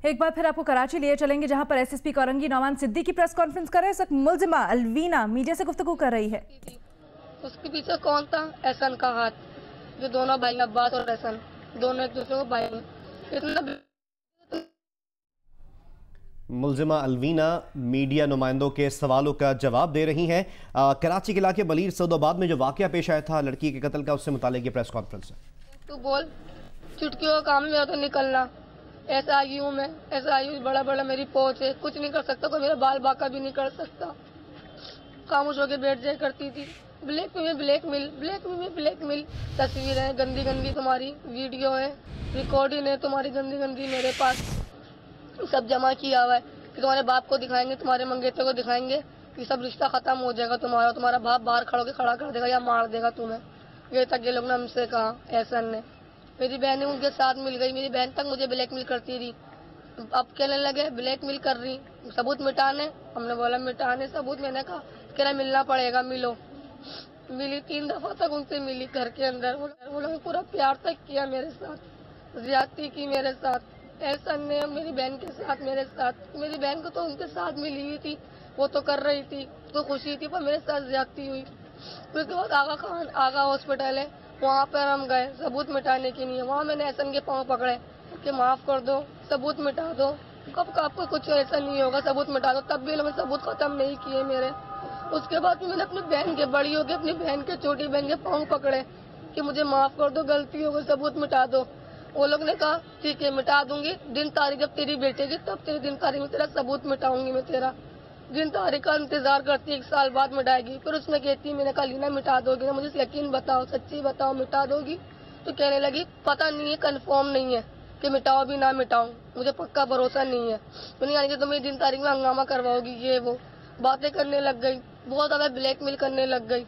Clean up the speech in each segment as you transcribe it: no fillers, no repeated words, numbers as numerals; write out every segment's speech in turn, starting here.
एक बार फिर आपको कराची लिए चलेंगे, जहां पर SSP Korangi Nauman Siddiqui press conference कर रहे हैं। इस वक्त मुलजिमा अलवीना मीडिया से गुफ्तगू कर रही है। उसके पीछे कौन था? एहसन का हाथ, जो दोनों भाई अब्बास और एहसन दोनों एक दूसरे को भाई। इतना मुलजिमा अलवीना मीडिया नुमाइंदों के सवालों का जवाब दे रही हैं। कराची के इलाके मलीर सऊदाबाद में जो वाकया पेश आया था लड़की के कत्ल का, उससे मुतालिक ये प्रेस कॉन्फ्रेंस है। तू बोल, चुटकियों का काम मेरा तो निकलना। ऐसा आई हूँ मैं, ऐसा आई हूँ, बड़ा बड़ा मेरी पहुंच है, कुछ नहीं कर सकता, कोई मेरा बाल बाका भी नहीं कर सकता। खामोश होकर बैठ जाया करती थी। ब्लैकमेल तस्वीर है, गंदी गंदी तुम्हारी वीडियो है, रिकॉर्डिंग है तुम्हारी गंदी गंदी मेरे पास, सब जमा किया हुआ है कि तुम्हारे बाप को दिखाएंगे, तुम्हारे मंगेतर को दिखाएंगे कि सब रिश्ता खत्म हो जाएगा तुम्हारा, तुम्हारा बाप बाहर खड़ा कर देगा या मार देगा तुम्हें। ये तक ये लोग ने हमसे कहा। एहसन ने, मेरी बहन उनके साथ मिल गई, मेरी बहन तक मुझे ब्लैकमेल करती रही। अब कहने लगे ब्लैकमेल कर रही, सबूत मिटाने। हमने बोला मिटाने सबूत? मैंने कहा कहना मिलना पड़ेगा, मिलो। मिली, 3 दफा तक उनसे मिली घर के अंदर। वो लोग पूरा प्यार तक किया मेरे साथ, ज्यादती की मेरे साथ। एहसन ने मेरी बहन के साथ, मेरे साथ, मेरी बहन को तो उनके साथ मिली हुई थी, वो तो कर रही थी, तो खुशी थी, पर मेरे साथ ज्यादती हुई। फिर उसके बाद आगा हॉस्पिटल है, वहाँ पर हम गए सबूत मिटाने के लिए। वहाँ मैंने एहसन के पाँव पकड़े कि माफ कर दो, सबूत मिटा दो, कब का आपको कुछ ऐसा नहीं होगा, सबूत मिटा दो। तब भी उन्होंने सबूत खत्म नहीं किए मेरे। उसके बाद मैंने अपनी बहन के, बड़ी हो गई, अपनी बहन के, छोटी बहन के पाँव पकड़े कि मुझे माफ कर दो, गलती हो गई, सबूत मिटा दो। वो लोग ने कहा ठीक है मिटा दूंगी, दिन तारीख जब तेरी बेटेगी तब तेरी दिन तारीख में तेरा सबूत मिटाऊंगी मैं। तेरा दिन तारीख का इंतजार करती, 1 साल बाद मिटाएगी। फिर उसने कहती मैंने कहा लीना मिटा दोगी ना, मुझे यकीन बताओ, सच्ची बताओ, मिटा दोगी? तो कहने लगी पता नहीं है, कंफर्म नहीं है कि मिटाओ भी ना मिटाऊं, मुझे पक्का भरोसा नहीं है। मैंने यानी कि तुम मेरी दिन तारीख में हंगामा करवाओगी, ये वो बातें करने लग गई, बहुत ज्यादा ब्लैकमेल करने लग गई।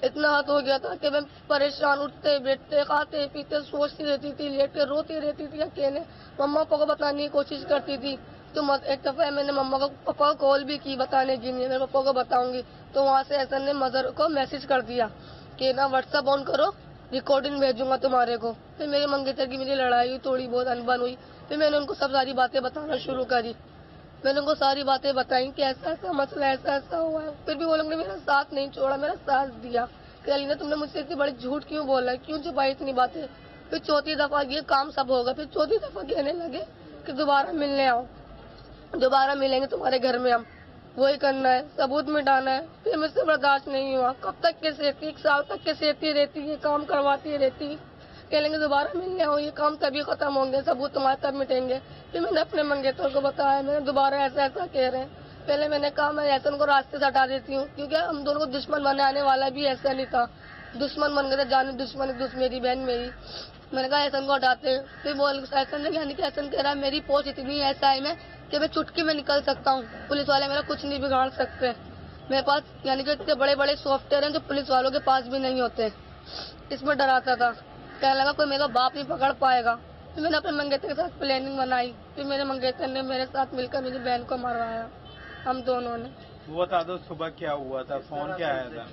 इतना हद हो गया था कि मैं परेशान, उठते बैठते खाते पीते सोचती रहती थी, लेट के रोती रहती थी अकेले। मम्मा पापा को बताने की कोशिश करती थी। तो एक दफा मैंने मम्मा को, पापा को कॉल भी की बताने के लिए, मेरे पापा को बताऊंगी। तो वहाँ से एहसन ने मदर को मैसेज कर दिया कि ना व्हाट्सएप ऑन करो, रिकॉर्डिंग भेजूंगा तुम्हारे को। फिर मेरे मंगेतर की मेरी लड़ाई हुई, थोड़ी बहुत अनबन हुई। फिर मैंने उनको सब सारी बातें बताना शुरू करी। मैंने उनको सारी बातें बताई कि ऐसा ऐसा मसला, ऐसा ऐसा हुआ है। फिर भी वो लोग ने मेरा साथ नहीं छोड़ा, मेरा साथ दिया कि अलीना तुमने मुझसे इतनी बड़ी झूठ क्यों बोला है, क्यों छुपाई इतनी बातें। फिर चौथी दफा ये काम सब होगा, फिर चौथी दफा कहने लगे कि दोबारा मिलने आओ, दोबारा मिलेंगे तुम्हारे घर में, हम वही करना है, सबूत मिटाना है। फिर मुझसे बर्दाश्त नहीं हुआ। कब तक के सेती, 1 साल तक के सेती रहती है, काम करवाती रहती। कह लेंगे दोबारा मिलने आओ, ये काम तभी खत्म होंगे, सबूत तुम्हारे तब मिटेंगे। फिर मैंने अपने मंगेतर को बताया, मैंने दोबारा ऐसा ऐसा कह रहे हैं। पहले मैंने कहा मैं एहसन को रास्ते से हटा देती हूँ, क्योंकि हम दोनों को दुश्मन बनाने वाला भी ऐसा नहीं था। दुश्मन बन गए थे, जाने दुश्मन, मेरी बहन मेरी। मैंने कहा एहसन को हटाते। फिर बोल एहसन ने, यानी कि एहसन कह रहा है मेरी पहुंच इतनी ऐसा है मैं कि मैं चुटकी में निकल सकता हूँ, पुलिस वाले मेरा कुछ नहीं बिगाड़ सकते। मेरे पास यानी कि इतने बड़े बड़े सॉफ्टवेयर हैं जो पुलिस वालों के पास भी नहीं होते। इसमें डराता था, कहने लगा कोई मेरा बाप नहीं पकड़ पाएगा। फिर मैंने अपने मंगेतर के साथ प्लानिंग बनाई। फिर मेरे मंगेतर ने मेरे साथ मिलकर मेरी बहन को मरवाया, हम दोनों ने। वो बता दो सुबह क्या हुआ था, फोन क्या आया था?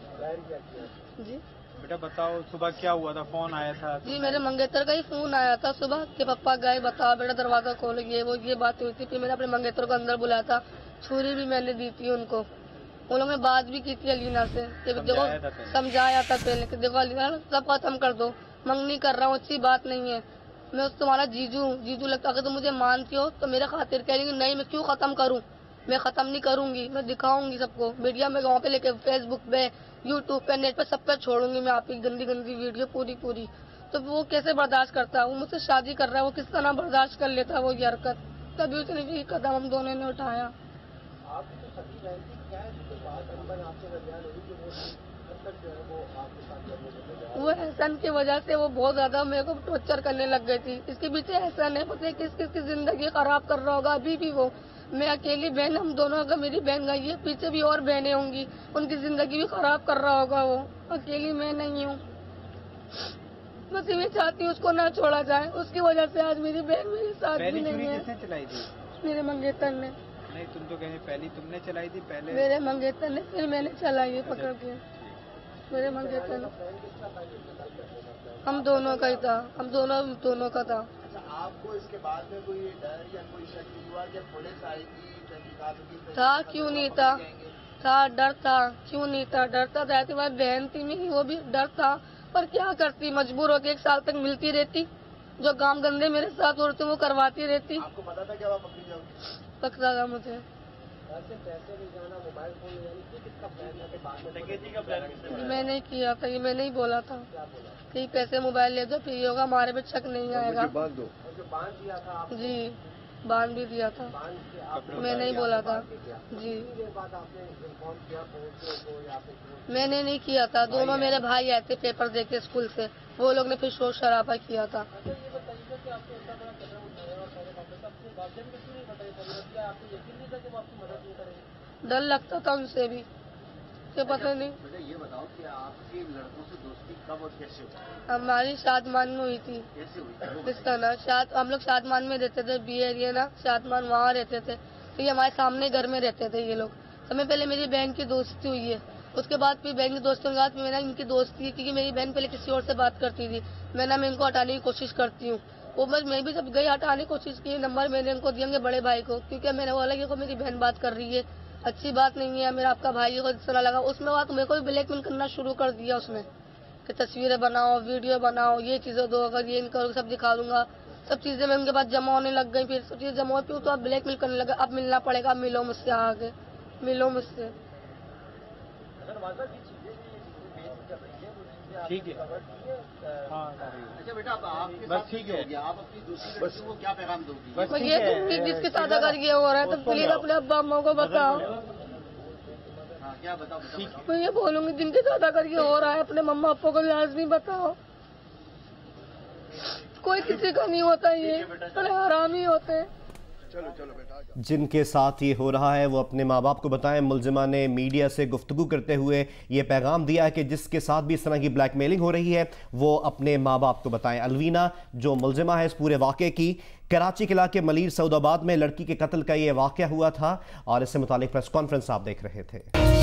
जी बेटा बताओ सुबह क्या हुआ था, फोन आया था? जी मेरे मंगेतर का ही फोन आया था सुबह कि पापा गए, बताओ बेटा दरवाजा खोलो, ये वो ये बात हुई थी। फिर मैंने अपने मंगेतर को अंदर बुलाया था, छुरी भी मैंने दी थी उनको। उन लोगों ने बात भी की थी अलीना से, देखो समझाया था पहले कि देखो अलीना सब खत्म कर दो, मंगनी कर रहा हूँ, अच्छी बात नहीं है। मैं तुम्हारा जीजू लगता, अगर तुम मुझे मानती हो तो मेरे खातिर कह रही नहीं, मैं क्यों खत्म करूँ, मैं खत्म नहीं करूंगी, मैं दिखाऊंगी सबको मीडिया में, गाँव पे लेके, फेसबुक पे, यूट्यूब पे, नेट पे, सब पे छोड़ूंगी मैं आपकी गंदी गंदी वीडियो पूरी। तो वो कैसे बर्दाश्त करता है, वो मुझसे शादी कर रहा है, वो किस तरह बर्दाश्त कर लेता है वो ये हरकत। तभी उसने भी कदम हम दोनों ने उठाया। वो एहसन की वजह से वो बहुत ज्यादा मेरे को टॉर्चर करने लग गई थी। इसके पीछे एहसन है, पता है किस किस की जिंदगी खराब कर रहा होगा अभी भी वो। मैं अकेली बहन, हम दोनों, अगर मेरी बहन गई है पीछे भी और बहनें होंगी, उनकी जिंदगी भी खराब कर रहा होगा वो, अकेली मैं नहीं हूँ। बस मैं चाहती हूँ उसको ना छोड़ा जाए, उसकी वजह से आज मेरी बहन मेरे साथ भी नहीं है। किसने चलाई थी? मेरे मंगेतर ने। नहीं तुम तो कहे पहली तुमने चलाई थी पहले? मेरे मंगेतर ने, फिर मैंने चलाई है पकड़ के। मेरे मंगेतर ने, हम दोनों का ही था, हम दोनों का था। आपको इसके बाद में कोई डर या कोई शक नहीं हुआ कि पुलिस आएगी, तहकीकात होगी? था, क्यों नहीं था? डर था, क्यों नहीं था? डरता था, ऐसी बात बहन थी मेरी, वो भी डर था, पर क्या करती, मजबूर होकर 1 साल तक मिलती रहती, जो काम गंदे मेरे साथ होते वो करवाती रहती। आपको पता था कि आप पकड़ी जाओगी? पकड़ा था मुझे। पैसे ले जाना, मोबाइल फोन ले जाना, किसका प्लान था? बाद में मैं नहीं किया था, ये मैं नहीं बोला था कि पैसे मोबाइल ले दो फिर ये होगा, हमारे पे शक नहीं आएगा। बांध दो, जो बांध दिया था आप? जी, बांध भी दिया था, मैं नहीं बोला था जी। मैंने नहीं किया था, दोनों मेरे भाई आए थे पेपर देके स्कूल से, वो लोग ने फिर शोर शराबा किया था। डर लगता था उनसे भी, क्या पता नहीं। ये बताओ कि आपके लड़कों से दोस्ती कब और कैसे हुई? हमारी शादमान में हुई थी। कैसे हुई? इसका ना हम लोग शादमान में रहते थे, बी एरिया ना, शादमान वहाँ रहते थे, तो ये हमारे सामने घर में रहते थे ये लोग। समय पहले मेरी बहन की दोस्ती हुई है, उसके बाद फिर बहन की दोस्ती के बाद मैंने इनकी दोस्ती, क्योंकि मेरी बहन पहले किसी और से बात करती थी, मैं इनको हटाने की कोशिश करती हूँ। वो बस मैं भी जब गई हटाने की कोशिश की, नंबर मैंने इनको दिए बड़े भाई को, क्योंकि मैंने बोला कि मेरी बहन बात कर रही है, अच्छी बात नहीं है, मेरा आपका भाई को इस तरह लगा। उसमें बात मेरे को भी ब्लैकमेल करना शुरू कर दिया उसने, कि तस्वीरें बनाओ, वीडियो बनाओ, ये चीजें दो, अगर ये इनको सब दिखा दूंगा, सब चीजें मैं उनके पास जमा होने लग गई। फिर सब चीजें जमा होती तो अब ब्लैकमेल करने लगा, अब मिलना पड़ेगा, अब मिलो मुझसे, आगे मिलो मुझसे। ठीक है, हाँ अच्छा बेटा, अब आपके बस ठीक है, आप अपनी दूसरी लड़की को क्या पैगाम दोगी? बस मैं ठीक ये है। दूंगी जिसके साथ अगर ये हो रहा है तो प्लीज अपने अब्बा अम्मा को बताओ। हाँ, क्या बताओ? मैं ये बोलूंगी जिनके साथ अगर ये हो रहा है अपने मम्मा पापा को लाजमी बताओ। कोई किसी का नहीं होता, ये बड़े हरामी होते हैं। चलो चलो बेटा। जिनके साथ ये हो रहा है वो अपने माँ बाप को बताएं। मुलजिमा ने मीडिया से गुफ्तगू करते हुए ये पैगाम दिया है कि जिसके साथ भी इस तरह की ब्लैकमेलिंग हो रही है वो अपने माँ बाप को बताएं। अलवीना जो मुलजिमा है इस पूरे वाक़े की, कराची के इलाके मलीर सऊदाबाद में लड़की के कत्ल का ये वाक़या हुआ था और इससे मुतालिक प्रेस कॉन्फ्रेंस आप देख रहे थे।